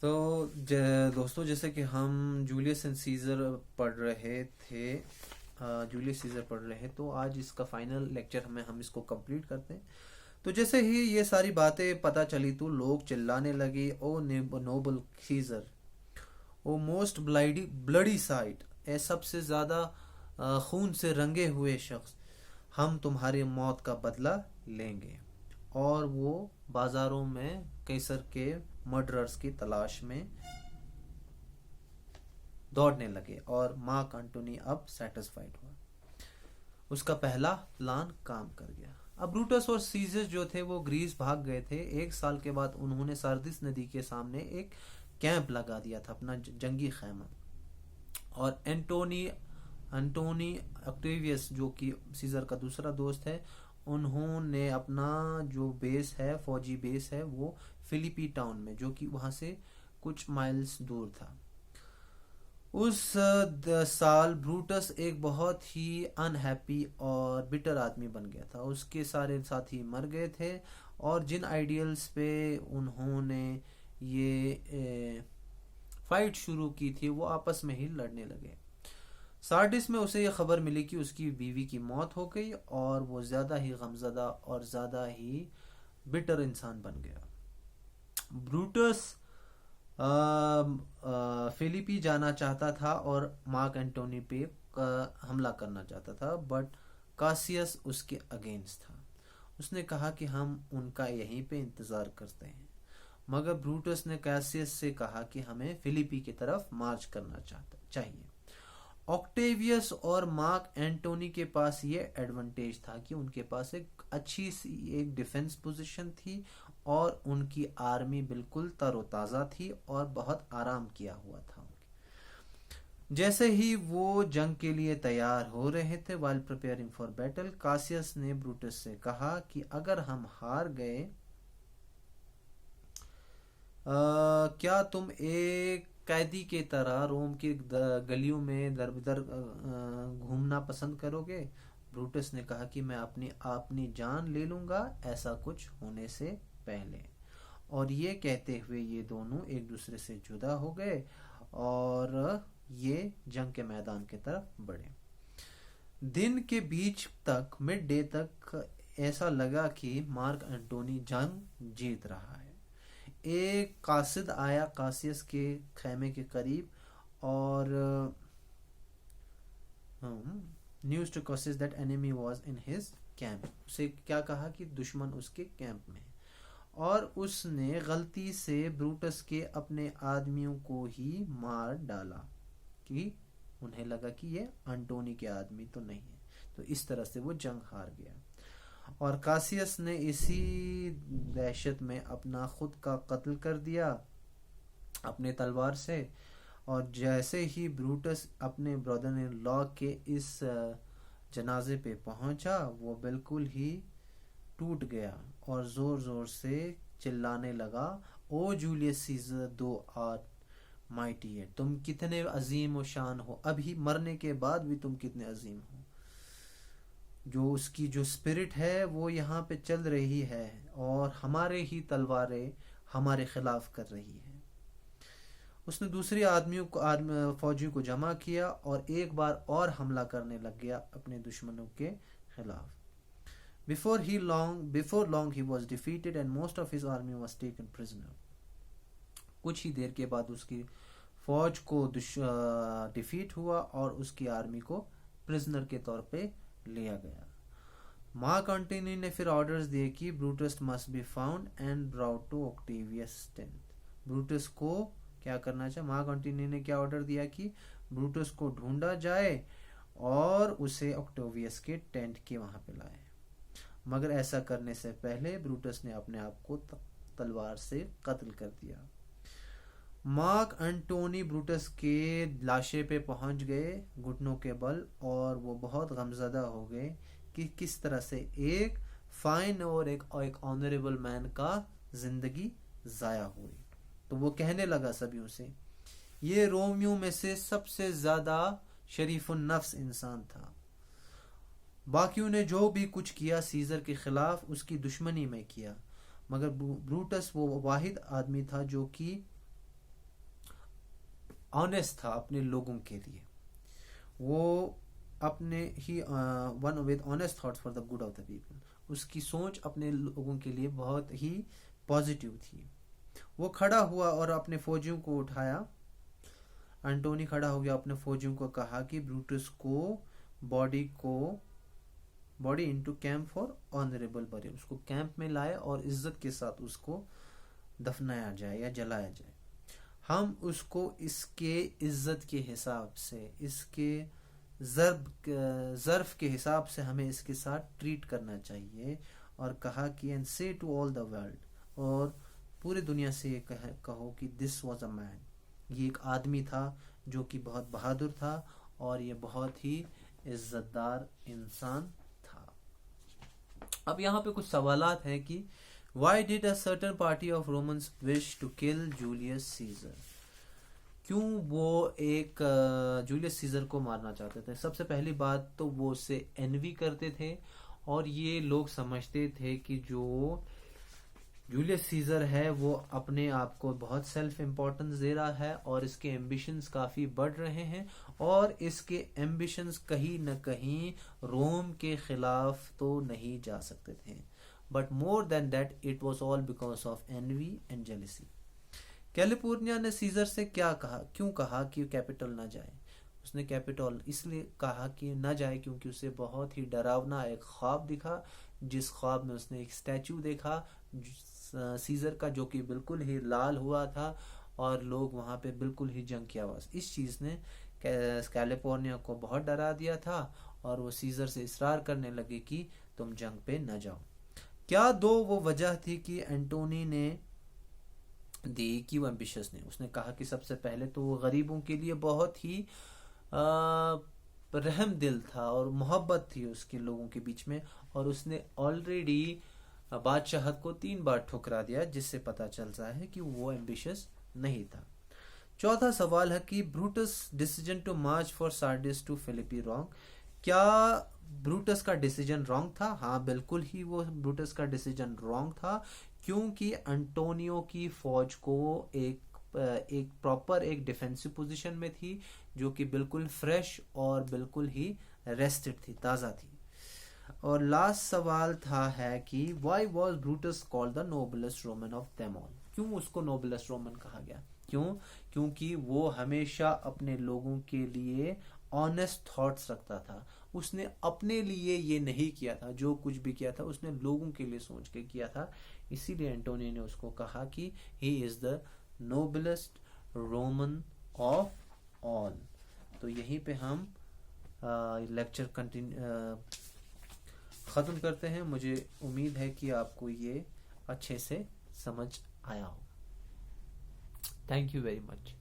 दोस्तों, जैसे कि हम जूलियस एंड सीजर पढ़ रहे थे, जूलियस सीजर पढ़ रहे हैं, तो आज इसका फाइनल लेक्चर में हम इसको कंप्लीट करते हैं। तो जैसे ही ये सारी बातें पता चली तो लोग चिल्लाने लगे, ओ नोबल सीजर, ओ मोस्ट ब्लडी साइट, ए सबसे ज्यादा खून से रंगे हुए शख्स, हम तुम्हारी मौत का बदला लेंगे। और वो बाजारों में कैसर के मर्डरर्स की तलाश में दौड़ने लगे और मार्क एंटोनी अब सेटिस्फाइड हुआ। उसका पहला प्लान काम कर गया। अब ब्रूटस और सीजर जो थे वो ग्रीस भाग गए थे। 1 साल के बाद उन्होंने सार्दिस नदी के सामने एक कैंप लगा दिया था, अपना जंगी खैमा। और एंटोनी ऑक्टेवियस, जो कि सीजर का दूसरा दोस्त है, उन्होंने अपना जो बेस है, फौजी बेस है, वो फिलिपी टाउन में, जो कि वहां से कुछ माइल्स दूर था। उस साल ब्रूटस एक बहुत ही अनहैप्पी और बिटर आदमी बन गया था। उसके सारे साथी मर गए थे और जिन आइडियल्स पे उन्होंने ये फाइट शुरू की थी वो आपस में ही लड़ने लगे। सार्डिस में उसे यह खबर मिली कि उसकी बीवी की मौत हो गई और वो ज्यादा ही गमजदा और ज्यादा ही बिटर इंसान बन गया। ब्रूटस फिलिपी जाना चाहता था और मार्क एंटोनी पे हमला करना चाहता था, बट कासियस उसके अगेंस्ट था। उसने कहा कि हम उनका यहीं पे इंतजार करते हैं, मगर ब्रूटस ने कासियस से कहा कि हमें फिलिपी की तरफ मार्च करना चाहिए। ऑक्टेवियस और मार्क एंटोनी के पास ये एडवांटेज था कि उनके पास एक अच्छी सी एक डिफेंस पोजीशन थी और उनकी आर्मी बिल्कुल तरोताजा थी और बहुत आराम किया हुआ था। जैसे ही वो जंग के लिए तैयार हो रहे थे, वाइल प्रिपेयरिंग फॉर बैटल, कासियस ने ब्रूटस से कहा कि अगर हम हार गए, क्या तुम एक कैदी के तरह रोम की गलियों में दर बदर घूमना पसंद करोगे? ब्रूटस ने कहा कि मैं अपनी जान ले लूंगा ऐसा कुछ होने से पहले। और ये कहते हुए ये दोनों एक दूसरे से जुदा हो गए और ये जंग के मैदान की तरफ बढ़े। दिन के बीच तक, मिड डे तक, ऐसा लगा कि मार्क एंटोनी जंग जीत रहा है। एक कासिद आया कासियस के खैमे के करीब और news to Cassius that enemy was in his camp. उसे क्या कहा कि दुश्मन उसके कैंप में, और उसने गलती से ब्रूटस के अपने आदमियों को ही मार डाला कि उन्हें लगा कि ये एंटोनी के आदमी तो नहीं है। तो इस तरह से वो जंग हार गया और कासियस ने इसी दहशत में अपना खुद का कत्ल कर दिया अपने तलवार से। और जैसे ही ब्रूटस अपने ब्रदर इन लॉ के इस जनाजे पे पहुंचा, वो बिल्कुल ही टूट गया और जोर जोर से चिल्लाने लगा, ओ जूलियस सीजर दो आर माइटी है, तुम कितने अजीम व शान हो, अभी मरने के बाद भी तुम कितने अजीम हो। जो उसकी जो स्पिरिट है वो यहाँ पे चल रही है और हमारे ही तलवारें हमारे खिलाफ कर रही है। उसने दूसरे फौजियों को जमा किया और एक बार और हमला करने लग गया अपने दुश्मनों के खिलाफ। Before long he was defeated and most of his army was taken prisoner. कुछ ही देर के बाद उसकी फौज को डिफीट हुआ और उसकी आर्मी को प्रिजनर के तौर पे लिया गया। मार्क एंटोनी ने फिर ऑर्डर्स दिए कि Brutus must be found and brought to Octavius tent. Brutus को क्या करना चाहिए? मार्क एंटोनी ने क्या ऑर्डर दिया कि ब्रूटस को ढूंढा जाए और उसे ऑक्टेवियस के टेंट के वहां पे लाए। मगर ऐसा करने से पहले ब्रूटस ने अपने आप को तलवार से कत्ल कर दिया। मार्क एंटोनी ब्रूटस के लाशे पे पहुंच गए घुटनों के बल और वो बहुत गमजदा हो गए कि किस तरह से एक फाइन और एक ऑनरेबल मैन का जिंदगी जाया हुई। तो वो कहने लगा सभी से, ये रोमियो में से सबसे ज्यादा शरीफुन नफ्स इंसान था। बाकियों ने जो भी कुछ किया सीजर के खिलाफ उसकी दुश्मनी में किया, मगर ब्रूटस वो वाहिद आदमी था जो कि ऑनेस्ट था अपने लोगों के लिए, वो अपने ही one with honest thoughts for the good of the people, उसकी सोच अपने लोगों के लिए बहुत ही पॉजिटिव थी। वो खड़ा हुआ और अपने फौजियों को उठाया, एंटोनी खड़ा हो गया, अपने फौजियों को कहा कि ब्रूटस को body into camp for honourable burial, उसको कैंप में लाए और इज्जत के साथ उसको दफनाया जाए या जलाया जाए। हम उसको इसके इज्जत के हिसाब से, इसके ज़र्फ के हिसाब से हमें इसके साथ ट्रीट करना चाहिए। और कहा कि एंड से टू ऑल द वर्ल्ड, और पूरी दुनिया से ये कहो कि दिस वॉज अ मैन, ये एक आदमी था जो कि बहुत बहादुर था और ये बहुत ही इज्जतदार इंसान था। अब यहाँ पे कुछ सवालात हैं कि Why did a certain party of Romans wish to kill Julius Caesar? क्यों वो एक जूलियस सीजर को मारना चाहते थे? सबसे पहली बात तो वो उससे एनवी करते थे और ये लोग समझते थे कि जो जूलियस सीजर है वो अपने आप को बहुत सेल्फ इम्पोर्टेंस दे रहा है और इसके एम्बिशंस काफी बढ़ रहे हैं और इसके एम्बिशंस कहीं न कहीं रोम के खिलाफ तो नहीं जा सकते थे। But more than that, it was all because of envy and jealousy. California ने सीजर से क्यों कहा कि कैपिटल ना जाए? उसने कैपिटल इसलिए कहा कि ना जाए क्योंकि उसे बहुत ही डरावना एक ख्वाब दिखा, जिस ख्वाब में उसने एक स्टैचू देखा सीजर का, जो कि बिल्कुल ही लाल हुआ था और लोग वहां पे बिल्कुल ही जंग की आवाज। इस चीज ने कैलिफोर्निया को बहुत डरा दिया था और वो सीजर से इसरार करने लगे कि तुम जंग पे न जाओ। क्या वो वजह थी कि एंटोनी ने दी कि वो एम्बिशियस नहीं? उसने कहा कि सबसे पहले तो वो गरीबों के लिए बहुत ही रहम दिल था और मोहब्बत थी उसके लोगों के बीच में, और उसने ऑलरेडी बादशाहत को 3 बार ठुकरा दिया, जिससे पता चलता है कि वो एम्बिशियस नहीं था। चौथा सवाल है कि Brutus decision to march for Sardis to Philippi wrong? क्या ब्रूटस का डिसीजन रॉन्ग था? हाँ, बिल्कुल ही वो ब्रूटस का डिसीजन रॉन्ग था, क्योंकि अंटोनियो की फौज को एक प्रॉपर एक डिफेंसिव पोजीशन में थी, जो कि बिल्कुल फ्रेश और बिल्कुल ही रेस्टेड थी, ताज़ा थी। और लास्ट सवाल था है कि why was Brutus called the noblest Roman of them all? क्यों उसको नोबलेस्ट रोमन कहा गया? क्योंकि वो हमेशा अपने लोगों के लिए ऑनेस्ट थॉट्स रखता था। उसने अपने लिए ये नहीं किया था, जो कुछ भी किया था उसने लोगों के लिए सोच के किया था। इसीलिए एंटोनी ने उसको कहा कि he is the noblest Roman of all. तो यहीं पे हम लेक्चर खत्म करते हैं। मुझे उम्मीद है कि आपको ये अच्छे से समझ आया हो। Thank you very much.